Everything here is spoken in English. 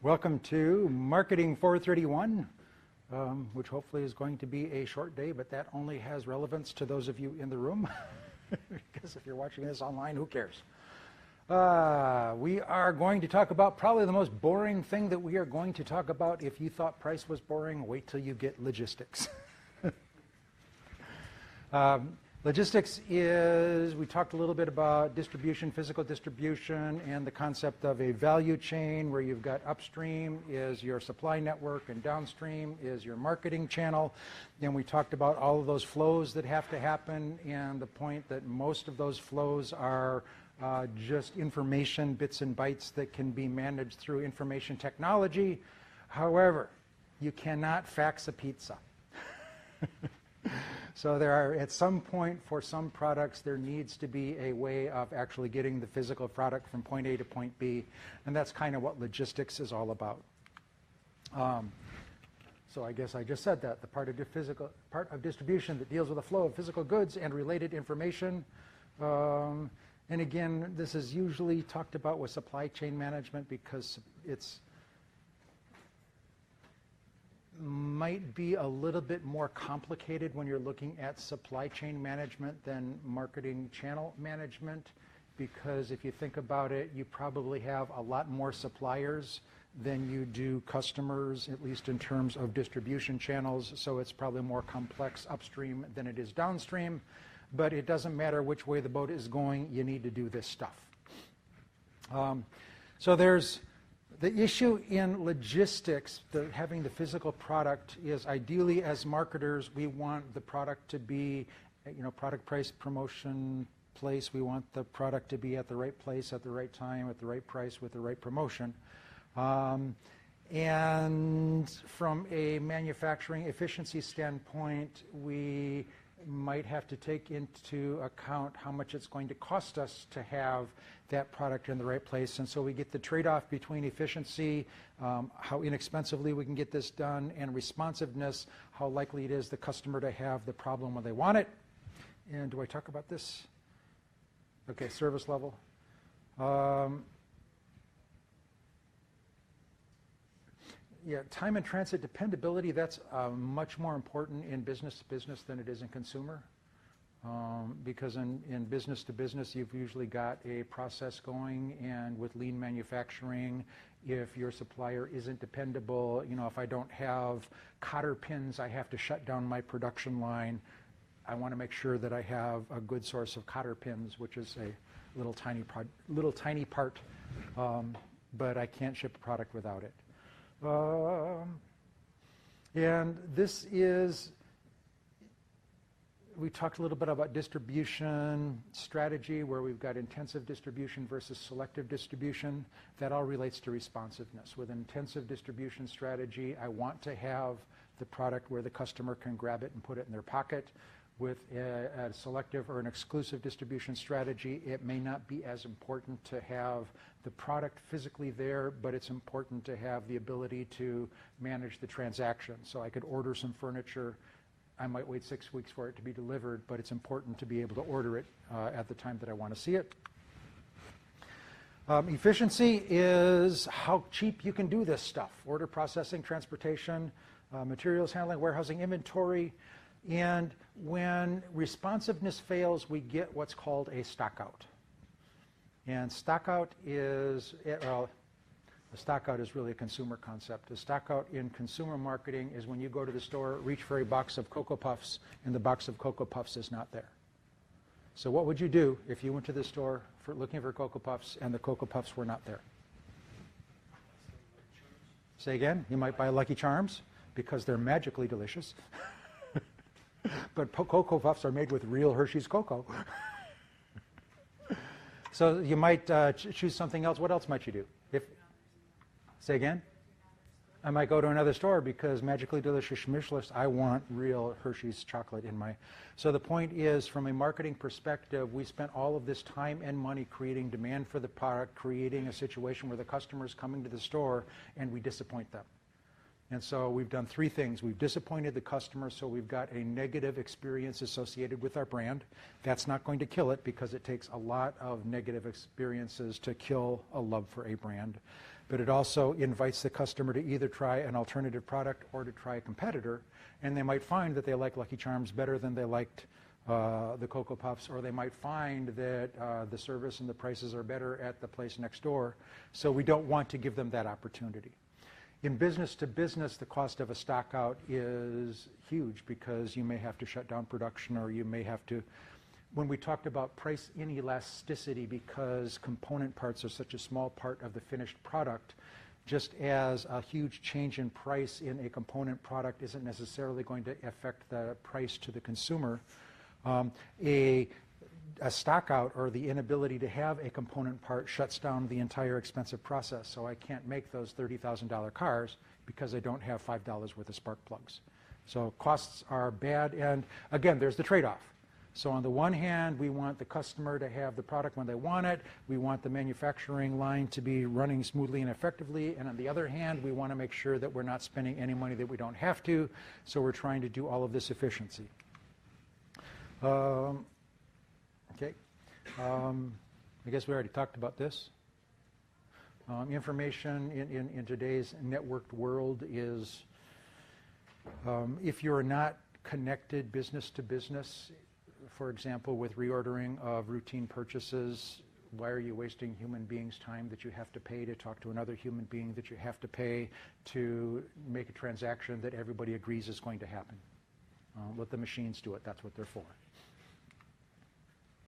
Welcome to Marketing 431, which hopefully is going to be a short day, but that only has relevance to those of you in the room, because if you're watching this online, who cares? We are going to talk about probably the most boring thing that we are going to talk about. If you thought price was boring, wait till you get logistics. Logistics is, we talked a little bit about distribution, physical distribution, and the concept of a value chain where you've got upstream is your supply network and downstream is your marketing channel. And we talked about all of those flows that have to happen and the point that most of those flows are just information, bits and bytes that can be managed through information technology. However, you cannot fax a pizza. So there are, at some point for some products, there needs to be a way of actually getting the physical product from point A to point B, and that's kind of what logistics is all about. So I guess I just said that, the part of distribution that deals with the flow of physical goods and related information. And again, this is usually talked about with supply chain management because it's might be a little bit more complicated when you're looking at supply chain management than marketing channel management, because if you think about it, you probably have a lot more suppliers than you do customers, at least in terms of distribution channels, so it's probably more complex upstream than it is downstream, but it doesn't matter which way the boat is going, you need to do this stuff. So there's the issue in logistics, having the physical product, is ideally as marketers, we want the product to be, product, price, promotion, place. We want the product to be at the right place, at the right time, at the right price, with the right promotion. And from a manufacturing efficiency standpoint, we might have to take into account how much it's going to cost us to have that product in the right place. And so we get the trade-off between efficiency, how inexpensively we can get this done, and responsiveness, how likely it is the customer to have the problem when they want it. And do I talk about this? Okay, service level. Yeah, time and transit dependability, that's much more important in business to business than it is in consumer. Because in business to business, you've usually got a process going, and with lean manufacturing, if your supplier isn't dependable, if I don't have cotter pins, I have to shut down my production line. I want to make sure that I have a good source of cotter pins, which is a little tiny part, but I can't ship a product without it. And this is, we talked a little bit about distribution strategy, where we've got intensive distribution versus selective distribution. That all relates to responsiveness. With intensive distribution strategy, I want to have the product where the customer can grab it and put it in their pocket. With a selective or an exclusive distribution strategy, it may not be as important to have the product physically there, but it's important to have the ability to manage the transaction. So I could order some furniture. I might wait 6 weeks for it to be delivered, but it's important to be able to order it at the time that I want to see it. Efficiency is how cheap you can do this stuff. Order processing, transportation, materials handling, warehousing, inventory. And when responsiveness fails, we get what's called a stockout. And stockout is, a stockout is really a consumer concept. A stockout in consumer marketing is when you go to the store, reach for a box of Cocoa Puffs, and the box of Cocoa Puffs is not there. So what would you do if you went to the store looking for Cocoa Puffs and the Cocoa Puffs were not there? Say again? You might buy Lucky Charms because they're magically delicious. But Cocoa Puffs are made with real Hershey's cocoa. So you might choose something else. What else might you do? Say again? I might go to another store because magically delicious Schmishlish, I want real Hershey's chocolate in my... So the point is, from a marketing perspective, we spent all of this time and money creating demand for the product, creating a situation where the customer is coming to the store and we disappoint them. And so we've done three things. We've disappointed the customer, so we've got a negative experience associated with our brand. That's not going to kill it because it takes a lot of negative experiences to kill a love for a brand. but it also invites the customer to either try an alternative product or to try a competitor, and they might find that they like Lucky Charms better than they liked the Cocoa Puffs, or they might find that the service and the prices are better at the place next door. So we don't want to give them that opportunity. In business to business, the cost of a stock out is huge because you may have to shut down production, or you may have to, when we talked about price inelasticity, because component parts are such a small part of the finished product, just as a huge change in price in a component product isn't necessarily going to affect the price to the consumer, a stock out or the inability to have a component part shuts down the entire expensive process. So I can't make those $30,000 cars because I don't have $5 worth of spark plugs. So costs are bad, and again, there's the trade-off. So on the one hand, we want the customer to have the product when they want it. We want the manufacturing line to be running smoothly and effectively. And on the other hand, we want to make sure that we're not spending any money that we don't have to. So we're trying to do all of this efficiency. Okay. I guess we already talked about this. Information in today's networked world is, if you're not connected business to business, for example, with reordering of routine purchases, why are you wasting human beings' time that you have to pay to talk to another human being that you have to pay to make a transaction that everybody agrees is going to happen? Let the machines do it. That's what they're for.